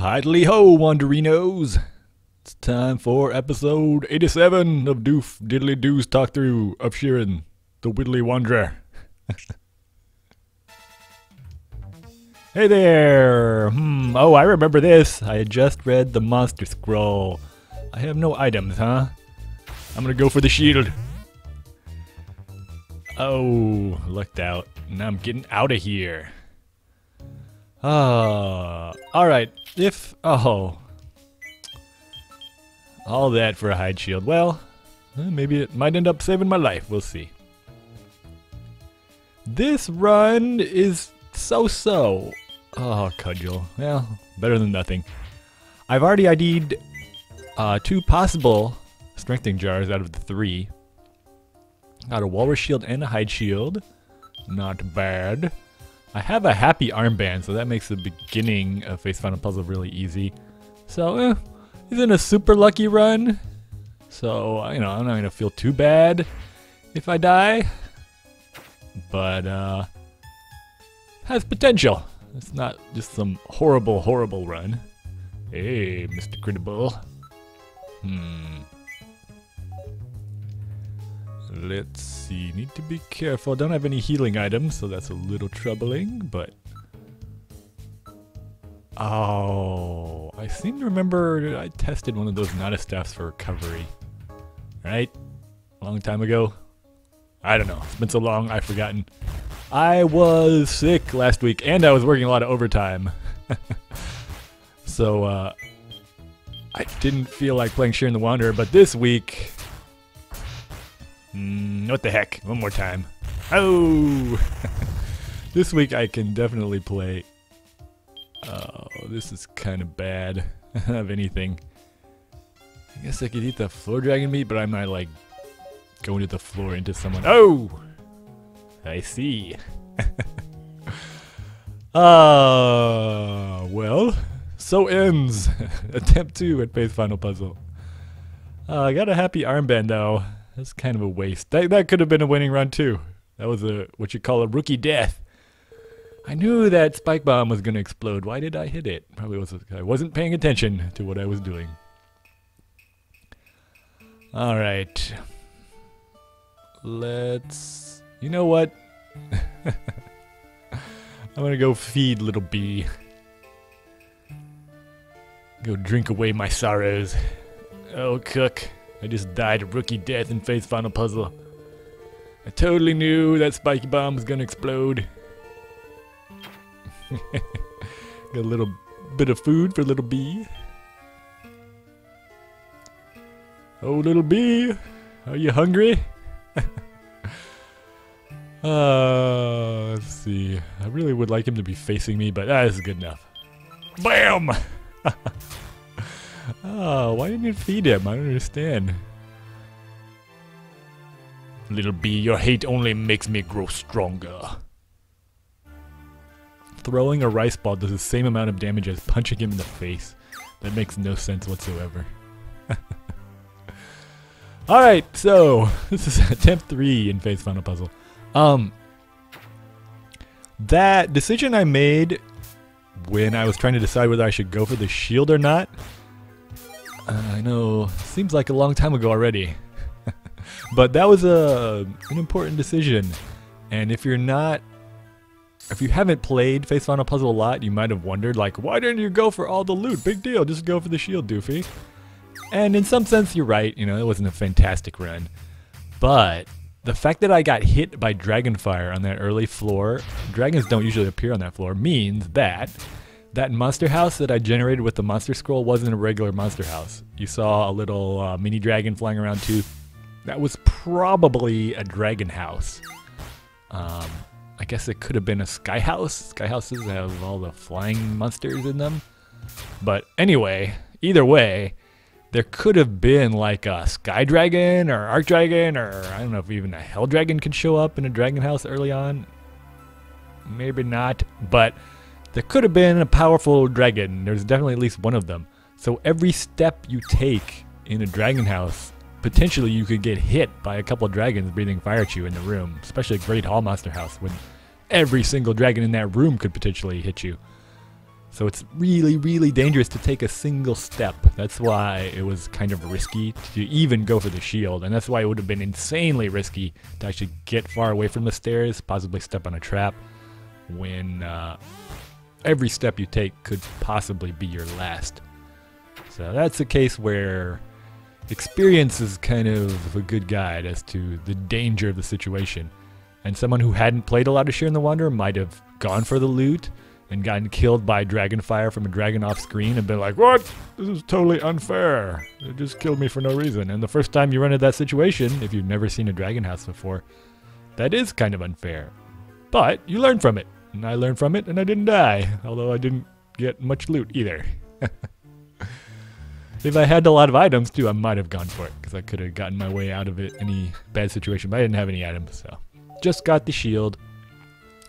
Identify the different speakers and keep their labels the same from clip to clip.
Speaker 1: Idly ho, Wanderinos! It's time for episode 87 of Doof Diddly Doo's Talk Through of Shiren, the Whittly Wanderer. Hey there! Oh, I remember this. I had just read the Monster Scroll. I have no items, huh? I'm gonna go for the shield. Oh, lucked out. Now I'm getting out of here. Alright. All that for a hide shield. Well, maybe it might end up saving my life. We'll see. This run is so-so. Oh, cudgel. Well, better than nothing. I've already ID'd 2 possible strengthening jars out of the 3. Got a walrus shield and a hide shield. Not bad. I have a happy armband, so that makes the beginning of Face Final Puzzle really easy. So, isn't a super lucky run. So, I'm not gonna feel too bad if I die. But, has potential. It's not just some horrible run. Hey, Mr. Critical. Let's see. Need to be careful. Don't have any healing items, so that's a little troubling, but... Oh, I seem to remember I tested one of those Nana staffs for recovery. Right? A long time ago? I don't know. It's been so long, I've forgotten. I was sick last week, and I was working a lot of overtime. So, I didn't feel like playing Shiren the Wanderer, but this week... what the heck? One more time. Oh! This week I can definitely play... Oh, this is kind of bad. I don't have anything. I guess I could eat the floor dragon meat, but I might, like, go into the floor into someone. Oh! I see. Well, so ends attempt 2 at Face Final Puzzle. I got a happy armband, though. That's kind of a waste. That could have been a winning run, too. That was what you call a rookie death. I knew that spike bomb was going to explode. Why did I hit it? Probably I wasn't paying attention to what I was doing. Alright. You know what? I'm going to go feed little bee. Go drink away my sorrows. Oh, cook. I just died a rookie death in Face Final Puzzle. I totally knew that spiky bomb was going to explode. Got a little bit of food for little bee. Oh, little bee, are you hungry? Let's see. I really would like him to be facing me, but that is good enough. Bam! Oh, why didn't you feed him? I don't understand. Little bee, your hate only makes me grow stronger. Throwing a rice ball does the same amount of damage as punching him in the face. That makes no sense whatsoever. Alright, so this is attempt 3 in Face Final Puzzle. That decision I made when I was trying to decide whether I should go for the shield or not, I know, seems like a long time ago already. But that was an important decision. And if you haven't played Face Final Puzzle a lot, you might have wondered, like, why didn't you go for all the loot? Big deal, just go for the shield, Doofy. And in some sense, you're right, it wasn't a fantastic run. But the fact that I got hit by Dragonfire on that early floor, dragons don't usually appear on that floor, means that that monster house that I generated with the Monster Scroll wasn't a regular monster house. You saw a little mini dragon flying around too. That was probably a dragon house. I guess it could have been a sky house. Sky houses have all the flying monsters in them. But anyway, either way, there could have been like a sky dragon or arc dragon, or I don't know if even a hell dragon could show up in a dragon house early on. Maybe not, but there could have been a powerful dragon. There's definitely at least one of them. So every step you take in a dragon house, potentially you could get hit by a couple of dragons breathing fire at you in the room, especially a Great Hall Monster House when every single dragon in that room could potentially hit you. So it's really, really dangerous to take a single step. That's why it was kind of risky to even go for the shield. And that's why it would have been insanely risky to actually get far away from the stairs, possibly step on a trap, when every step you take could possibly be your last. So that's a case where experience is kind of a good guide as to the danger of the situation. And someone who hadn't played a lot of Shiren the Wanderer might have gone for the loot and gotten killed by dragonfire from a dragon off screen and been like, what? This is totally unfair. It just killed me for no reason. And the first time you run into that situation, if you've never seen a dragon house before, that is kind of unfair. But you learn from it. And I learned from it and I didn't die. Although I didn't get much loot either. If I had a lot of items too, I might have gone for it. Because I could have gotten my way out of it, any bad situation. But I didn't have any items, so. Just got the shield.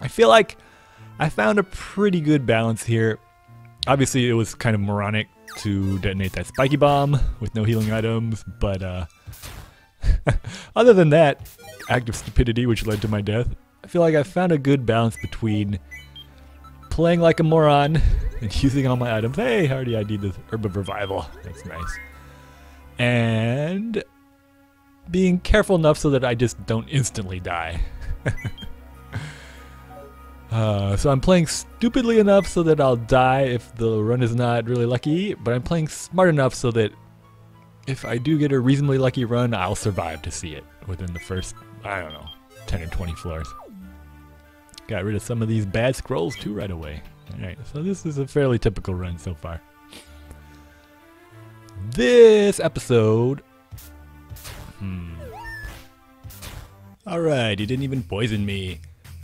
Speaker 1: I feel like I found a pretty good balance here. Obviously, it was kind of moronic to detonate that spiky bomb with no healing items, but other than that act of stupidity which led to my death, I feel like I found a good balance between playing like a moron and using all my items. Hey, I already ID'd this Herb of Revival. That's nice. And being careful enough so that I just don't instantly die. So I'm playing stupidly enough so that I'll die if the run is not really lucky, but I'm playing smart enough so that if I do get a reasonably lucky run, I'll survive to see it within the first, I don't know, 10 or 20 floors. Got rid of some of these bad scrolls too right away. Alright, so this is a fairly typical run so far. This episode... Alright, he didn't even poison me.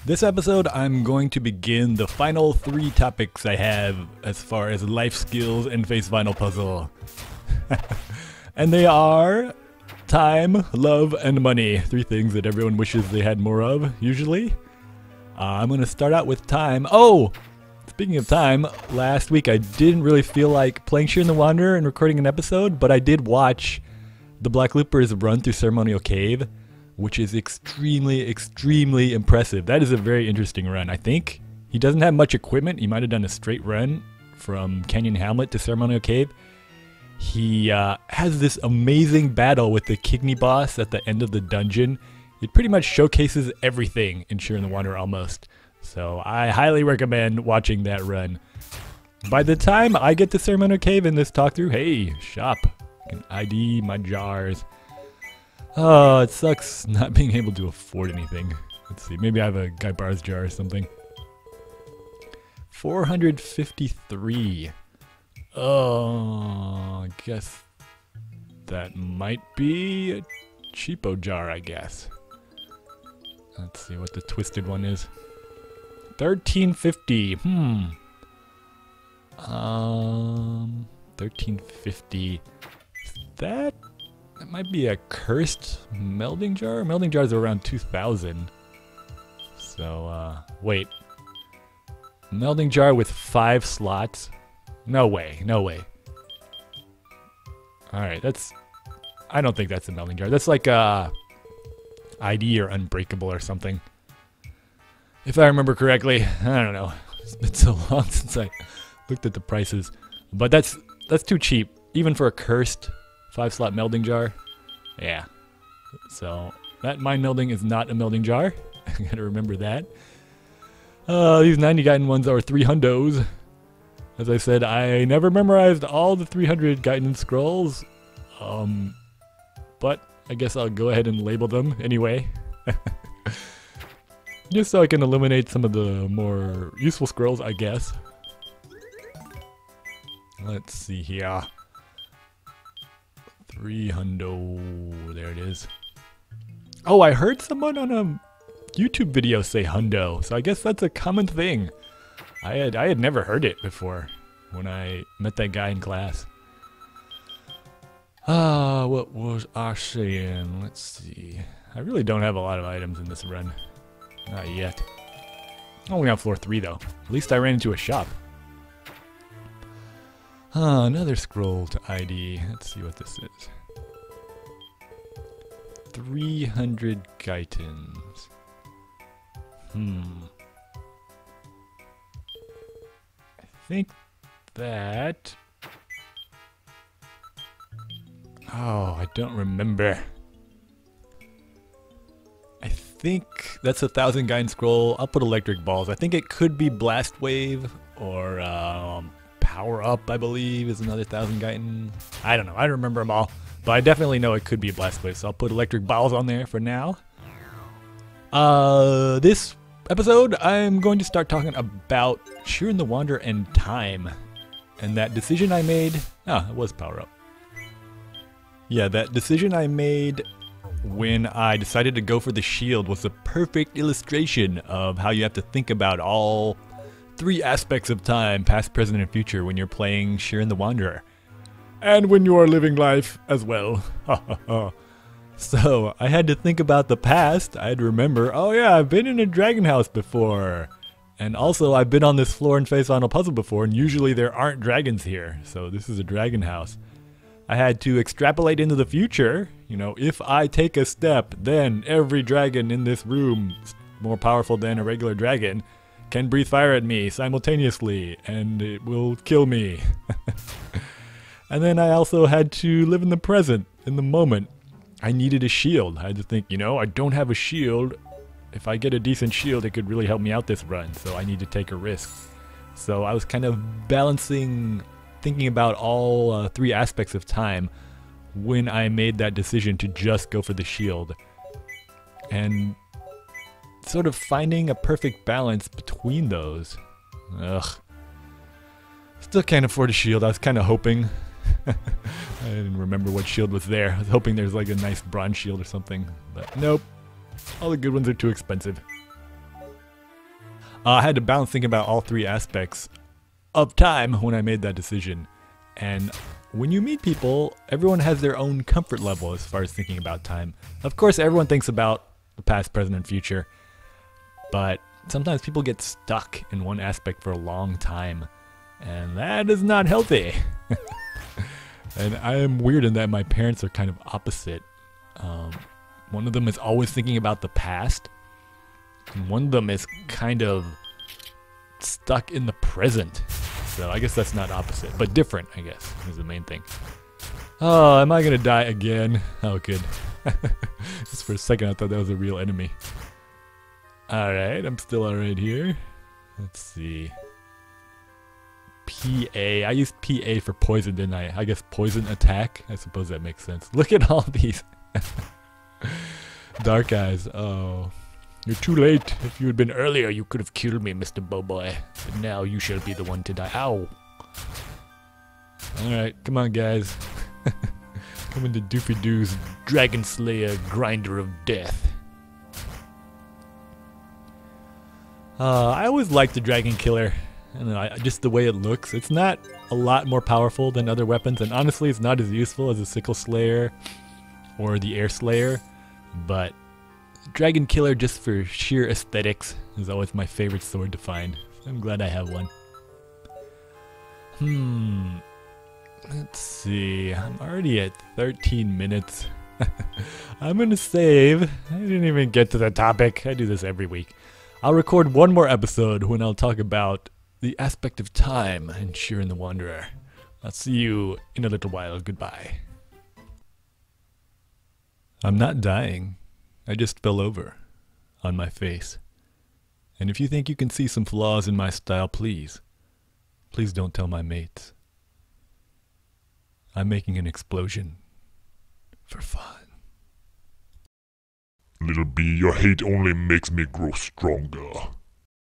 Speaker 1: This episode, I'm going to begin the final 3 topics I have as far as life skills and face final puzzle. And they are time, love, and money. 3 things that everyone wishes they had more of, usually. I'm going to start out with time. Oh! Speaking of time, last week I didn't really feel like playing Shiren the Wanderer and recording an episode, but I did watch the Black Looper's run through Ceremonial Cave, which is extremely, extremely impressive. That is a very interesting run. I think he doesn't have much equipment. He might have done a straight run from Canyon Hamlet to Ceremonial Cave. He has this amazing battle with the Kidney boss at the end of the dungeon. It pretty much showcases everything in Shiren the Wanderer almost. So I highly recommend watching that run. By the time I get to Ceremonial Cave in this talk through, hey, shop. I can ID my jars. Oh, it sucks not being able to afford anything. Let's see, maybe I have a Guy Bar's jar or something. 453. Oh, I guess that might be a cheapo jar, I guess. Let's see what the twisted one is. 1350. 1350. That might be a cursed melding jar. Melding jars are around 2,000. So, wait. Melding jar with 5 slots? No way, no way. Alright, that's... I don't think that's a melding jar. That's like ID or Unbreakable or something. If I remember correctly. I don't know. It's been so long since I looked at the prices. But that's too cheap. Even for a cursed 5-slot melding jar. Yeah. So, that mine melding is not a melding jar. I gotta remember that. These 90 Gaiden ones are 3 hundos. As I said, I never memorized all the 300 Gaiden scrolls. But I guess I'll go ahead and label them anyway. Just so I can eliminate some of the more useful scrolls, I guess. Let's see here. 3 hundo. There it is. Oh, I heard someone on a YouTube video say hundo, so I guess that's a common thing. I had never heard it before when I met that guy in class. What was I saying? Let's see. I really don't have a lot of items in this run. Not yet. Only on floor 3 though. At least I ran into a shop. Another scroll to ID. Let's see what this is. 300 Gaitens. I think that. Oh, I don't remember. I think that's a 1000 Gaiden scroll. I'll put electric balls. I think it could be Blast Wave or Power Up, I believe, is another 1000 Gaiden. I don't know. I don't remember them all. But I definitely know it could be Blast Wave, so I'll put electric balls on there for now. This episode, I'm going to start talking about Shiren the Wanderer and time. And that decision I made... Ah, it was Power Up. Yeah, that decision I made when I decided to go for the shield was a perfect illustration of how you have to think about all 3 aspects of time, past, present, and future, when you're playing Shiren the Wanderer. And when you are living life as well. So, I had to think about the past. I had to remember, oh yeah, I've been in a dragon house before. And also, I've been on this floor and face on a puzzle before, and usually there aren't dragons here. So this is a dragon house. I had to extrapolate into the future. You know, if I take a step, then every dragon in this room, more powerful than a regular dragon, can breathe fire at me simultaneously, and it will kill me. And then I also had to live in the present, in the moment. I needed a shield. I had to think, you know, I don't have a shield. If I get a decent shield, it could really help me out this run, so I need to take a risk. So I was kind of balancing, thinking about all 3 aspects of time when I made that decision to just go for the shield. And sort of finding a perfect balance between those. Ugh. Still can't afford a shield. I was kind of hoping. I didn't remember what shield was there. I was hoping there's like a nice bronze shield or something. But nope. All the good ones are too expensive. I had to balance thinking about all 3 aspects of time when I made that decision. And when you meet people, everyone has their own comfort level as far as thinking about time. Of course, everyone thinks about the past, present, and future. But sometimes people get stuck in one aspect for a long time. And that is not healthy. And I am weird in that my parents are kind of opposite. One of them is always thinking about the past. And one of them is kind of stuck in the present. So I guess that's not opposite, but different, I guess, is the main thing. Oh, am I gonna die again? Oh, good. Just for a second I thought that was a real enemy. Alright, I'm still alright here. Let's see. PA. I used PA for poison, didn't I? I guess poison attack? I suppose that makes sense. Look at all these. Dark eyes. Oh. You're too late. If you had been earlier, you could have killed me, Mr. Bowboy. But now you shall be the one to die. Ow. Alright, come on, guys. Come into Doofy Doo's Dragon Slayer Grinder of Death. I always liked the Dragon Killer. I don't know, just the way it looks. It's not a lot more powerful than other weapons, and honestly, it's not as useful as a Sickle Slayer or the Air Slayer. But Dragon Killer, just for sheer aesthetics, is always my favorite sword to find. I'm glad I have one. Let's see. I'm already at 13 minutes. I'm gonna save. I didn't even get to the topic. I do this every week. I'll record one more episode when I'll talk about the aspect of time in Shiren the Wanderer. I'll see you in a little while. Goodbye. I'm not dying. I just fell over on my face. And if you think you can see some flaws in my style, please don't tell my mates. I'm making an explosion for fun.
Speaker 2: Little B, your hate only makes me grow stronger.